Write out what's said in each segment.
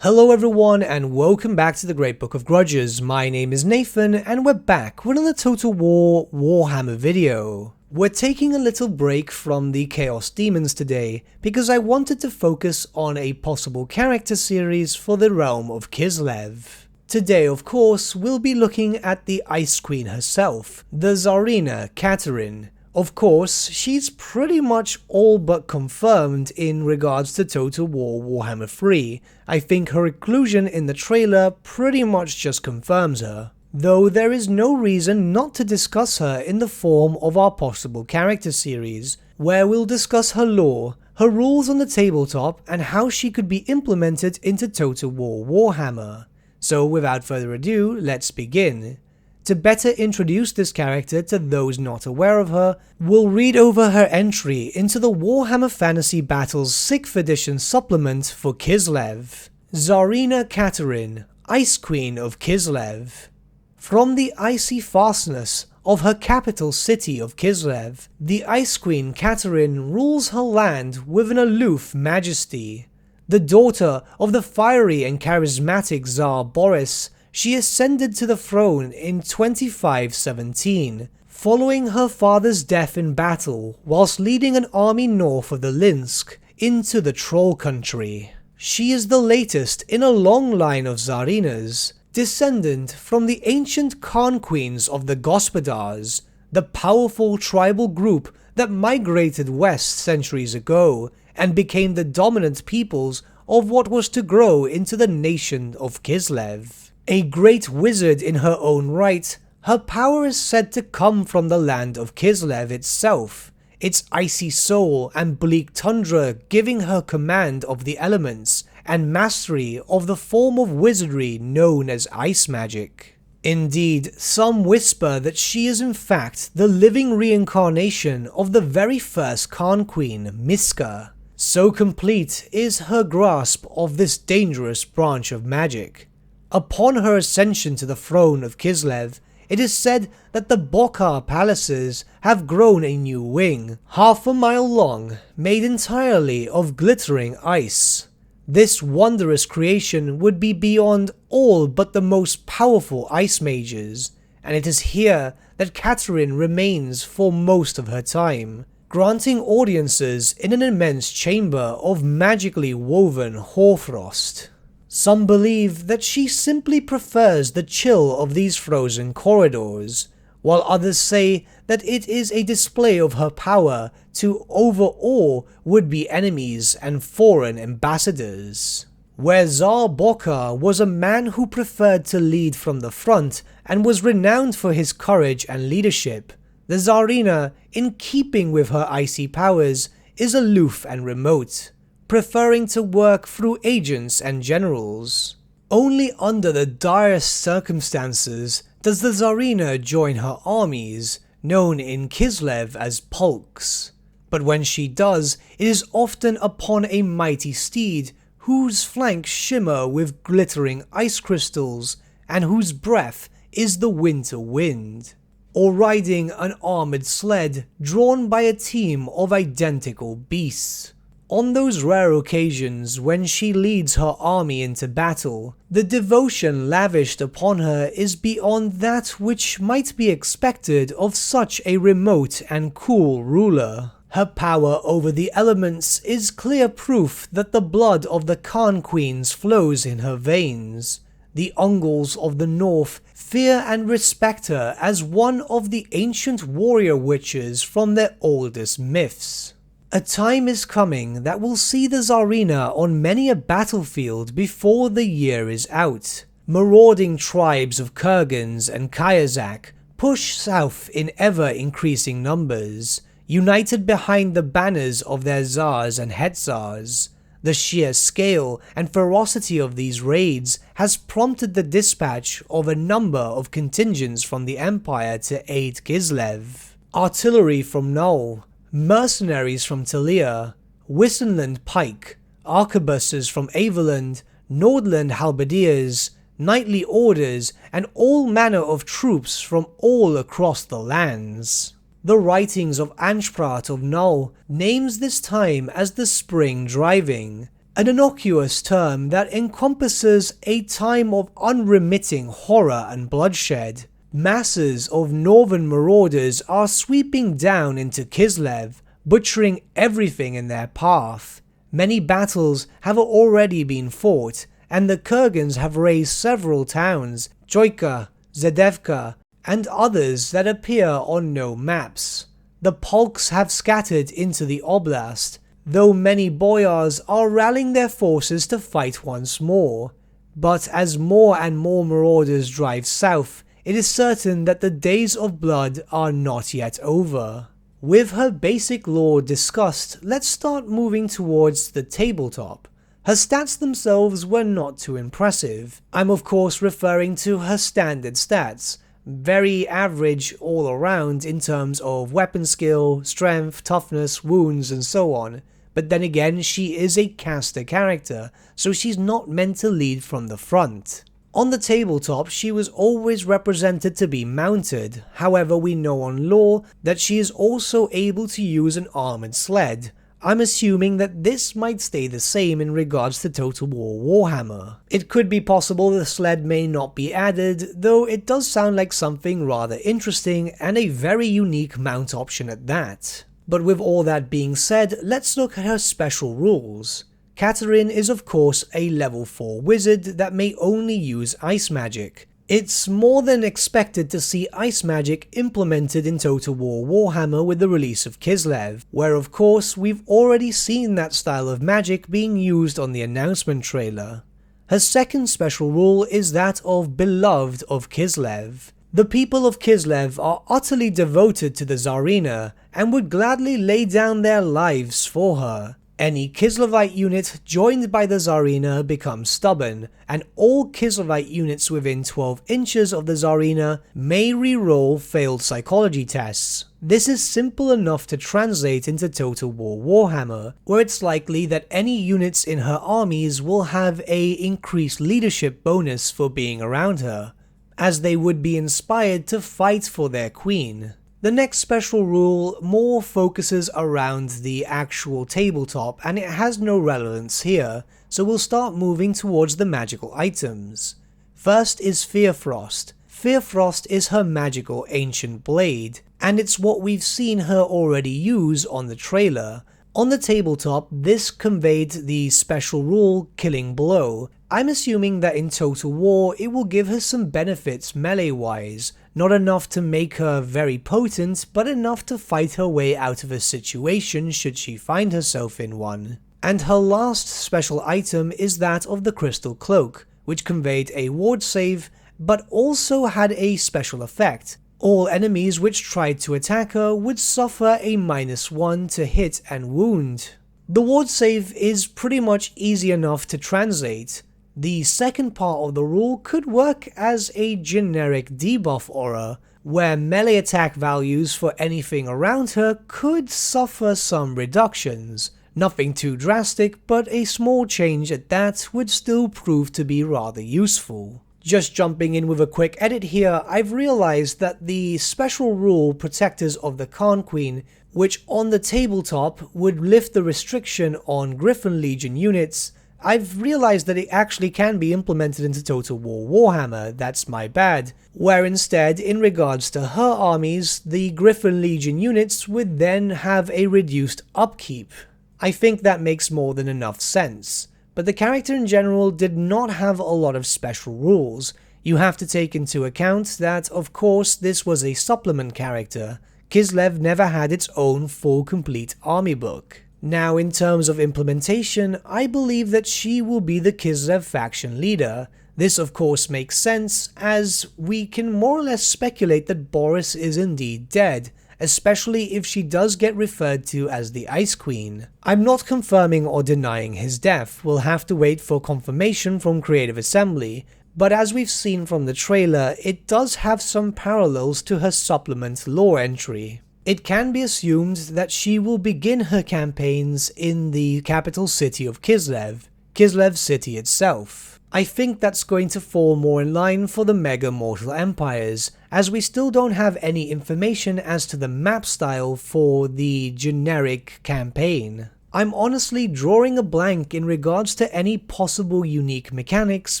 Hello everyone and welcome back to the Great Book of Grudges. My name is Nathan and we're back with another Total War Warhammer video. We're taking a little break from the Chaos Demons today because I wanted to focus on a possible character series for the realm of Kislev. Today of course we'll be looking at the Ice Queen herself, the Tzarina Katarin. Of course, she's pretty much all but confirmed in regards to Total War Warhammer 3. I think her inclusion in the trailer pretty much just confirms her. Though there is no reason not to discuss her in the form of our possible character series, where we'll discuss her lore, her rules on the tabletop, and how she could be implemented into Total War Warhammer. So without further ado, let's begin. To better introduce this character to those not aware of her, we'll read over her entry into the Warhammer Fantasy Battles 6th edition supplement for Kislev. Tzarina Katarin, Ice Queen of Kislev. From the icy fastness of her capital city of Kislev, the Ice Queen Katarin rules her land with an aloof majesty. The daughter of the fiery and charismatic Tsar Boris, she ascended to the throne in 2517, following her father's death in battle whilst leading an army north of the LUSC into the Troll country. She is the latest in a long line of Tsarinas, descendant from the ancient Khan Queens of the Gospodars, the powerful tribal group that migrated west centuries ago and became the dominant peoples of what was to grow into the nation of Kislev. A great wizard in her own right, her power is said to come from the land of Kislev itself, its icy soul and bleak tundra giving her command of the elements and mastery of the form of wizardry known as ice magic. Indeed, some whisper that she is in fact the living reincarnation of the very first Khan Queen, Miska. So complete is her grasp of this dangerous branch of magic. Upon her ascension to the throne of Kislev, it is said that the Bokar palaces have grown a new wing, half a mile long, made entirely of glittering ice. This wondrous creation would be beyond all but the most powerful ice mages, and it is here that Katarin remains for most of her time, granting audiences in an immense chamber of magically woven hoarfrost. Some believe that she simply prefers the chill of these frozen corridors, while others say that it is a display of her power to overawe would-be enemies and foreign ambassadors. Where Tsar Bokar was a man who preferred to lead from the front and was renowned for his courage and leadership, the Tzarina, in keeping with her icy powers, is aloof and remote, preferring to work through agents and generals. Only under the direst circumstances does the Tzarina join her armies, known in Kislev as polks. But when she does, it is often upon a mighty steed whose flanks shimmer with glittering ice crystals and whose breath is the winter wind, or riding an armored sled drawn by a team of identical beasts. On those rare occasions when she leads her army into battle, the devotion lavished upon her is beyond that which might be expected of such a remote and cool ruler. Her power over the elements is clear proof that the blood of the Khan Queens flows in her veins. The Ungals of the North fear and respect her as one of the ancient warrior witches from their oldest myths. A time is coming that will see the Tzarina on many a battlefield before the year is out. Marauding tribes of Kurgans and Kayazak push south in ever-increasing numbers, united behind the banners of their Tsars and Hetzars. The sheer scale and ferocity of these raids has prompted the dispatch of a number of contingents from the Empire to aid Kislev. Artillery from Null, mercenaries from Talia, Wissenland Pike, arquebuses from Aveland, Nordland halberdiers, knightly orders, and all manner of troops from all across the lands. The writings of Ansprat of Null names this time as the Spring Driving, an innocuous term that encompasses a time of unremitting horror and bloodshed. Masses of northern marauders are sweeping down into Kislev, butchering everything in their path. Many battles have already been fought, and the Kurgans have razed several towns, Choika, Zedevka, and others that appear on no maps. The Polks have scattered into the oblast, though many boyars are rallying their forces to fight once more. But as more and more marauders drive south, it is certain that the days of blood are not yet over. With her basic lore discussed, let's start moving towards the tabletop. Her stats themselves were not too impressive. I'm of course referring to her standard stats. Very average all around in terms of weapon skill, strength, toughness, wounds, and so on. But then again, she is a caster character, so she's not meant to lead from the front. On the tabletop, she was always represented to be mounted, however we know on lore that she is also able to use an armored sled. I'm assuming that this might stay the same in regards to Total War Warhammer. It could be possible the sled may not be added, though it does sound like something rather interesting and a very unique mount option at that. But with all that being said, let's look at her special rules. Katarin is of course a level 4 wizard that may only use ice magic. It's more than expected to see ice magic implemented in Total War Warhammer with the release of Kislev, where of course we've already seen that style of magic being used on the announcement trailer. Her second special rule is that of Beloved of Kislev. The people of Kislev are utterly devoted to the Tzarina and would gladly lay down their lives for her. Any Kislevite unit joined by the Tzarina becomes stubborn, and all Kislevite units within 12 inches of the Tzarina may re-roll failed psychology tests. This is simple enough to translate into Total War Warhammer, where it's likely that any units in her armies will have a increased leadership bonus for being around her, as they would be inspired to fight for their queen. The next special rule more focuses around the actual tabletop and it has no relevance here, so we'll start moving towards the magical items. First is Fearfrost. Fearfrost is her magical ancient blade, and it's what we've seen her already use on the trailer. On the tabletop, this conveyed the special rule Killing Blow. I'm assuming that in Total War it will give her some benefits melee-wise, not enough to make her very potent, but enough to fight her way out of a situation should she find herself in one. And her last special item is that of the Crystal Cloak, which conveyed a ward save, but also had a special effect. All enemies which tried to attack her would suffer a -1 to hit and wound. The ward save is pretty much easy enough to translate. The second part of the rule could work as a generic debuff aura, where melee attack values for anything around her could suffer some reductions. Nothing too drastic, but a small change at that would still prove to be rather useful. Just jumping in with a quick edit here, I've realized that the special rule Protectors of the Khan Queen, which on the tabletop would lift the restriction on Griffin Legion units, I've realized that it actually can be implemented into Total War Warhammer, that's my bad, where instead, in regards to her armies, the Griffin Legion units would then have a reduced upkeep. I think that makes more than enough sense. But the character in general did not have a lot of special rules. You have to take into account that, of course, this was a supplement character. Kislev never had its own full complete army book. Now, in terms of implementation, I believe that she will be the Kislev faction leader. This of course makes sense, as we can more or less speculate that Boris is indeed dead, especially if she does get referred to as the Ice Queen. I'm not confirming or denying his death, we'll have to wait for confirmation from Creative Assembly, but as we've seen from the trailer, it does have some parallels to her supplement lore entry. It can be assumed that she will begin her campaigns in the capital city of Kislev, Kislev City itself. I think that's going to fall more in line for the Mega Mortal Empires, as we still don't have any information as to the map style for the generic campaign. I'm honestly drawing a blank in regards to any possible unique mechanics,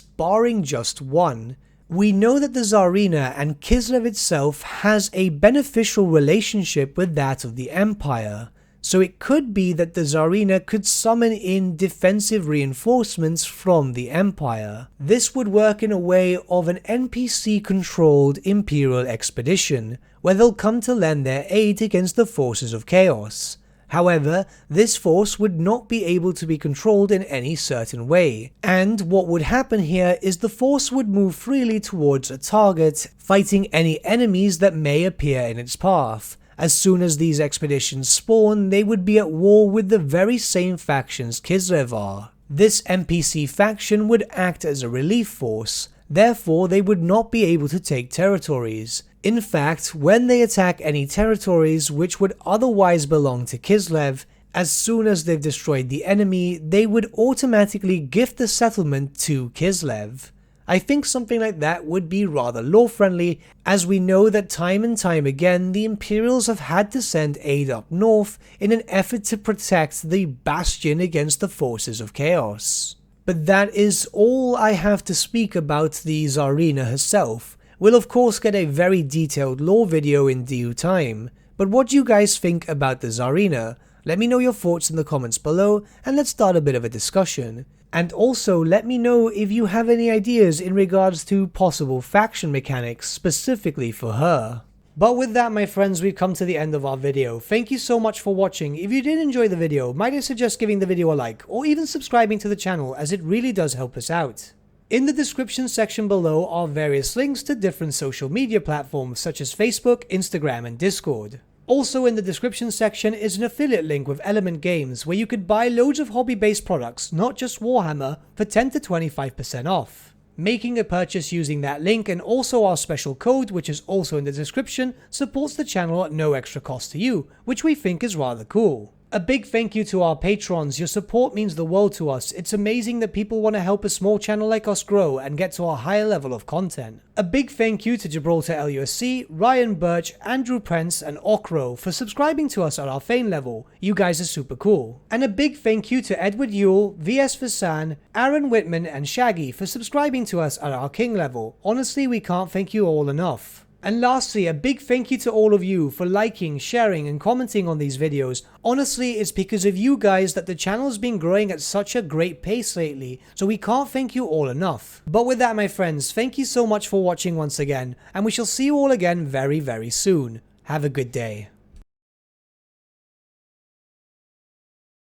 barring just one. We know that the Tzarina and Kislev itself has a beneficial relationship with that of the Empire, so it could be that the Tzarina could summon in defensive reinforcements from the Empire. This would work in a way of an NPC-controlled Imperial expedition, where they'll come to lend their aid against the forces of chaos. However, this force would not be able to be controlled in any certain way, and what would happen here is the force would move freely towards a target, fighting any enemies that may appear in its path. As soon as these expeditions spawn, they would be at war with the very same factions Kislev are. This NPC faction would act as a relief force, therefore they would not be able to take territories. In fact, when they attack any territories which would otherwise belong to Kislev, as soon as they've destroyed the enemy, they would automatically gift the settlement to Kislev. I think something like that would be rather lore-friendly, as we know that time and time again the Imperials have had to send aid up north in an effort to protect the bastion against the forces of chaos. But that is all I have to speak about the Tzarina herself. We'll of course get a very detailed lore video in due time, but what do you guys think about the Tzarina? Let me know your thoughts in the comments below, and let's start a bit of a discussion. And also let me know if you have any ideas in regards to possible faction mechanics specifically for her. But with that, my friends, we've come to the end of our video. Thank you so much for watching. If you did enjoy the video, might I suggest giving the video a like, or even subscribing to the channel, as it really does help us out. In the description section below are various links to different social media platforms such as Facebook, Instagram, and Discord. Also in the description section is an affiliate link with Element Games where you could buy loads of hobby-based products, not just Warhammer, for 10 to 25% off. Making a purchase using that link and also our special code, which is also in the description, supports the channel at no extra cost to you, which we think is rather cool. A big thank you to our patrons. Your support means the world to us. It's amazing that people want to help a small channel like us grow and get to a higher level of content. A big thank you to Gibraltar LUSC, Ryan Bertsche, Andrew Prince, and Okro for subscribing to us at our Fane level. You guys are super cool. And a big thank you to Edward Yule, VS Vasan, Aaron Whitman, and Shaggy for subscribing to us at our King level. Honestly, we can't thank you all enough. And lastly, a big thank you to all of you for liking, sharing, and commenting on these videos. Honestly, it's because of you guys that the channel's been growing at such a great pace lately, so we can't thank you all enough. But with that, my friends, thank you so much for watching once again, and we shall see you all again very, very soon. Have a good day.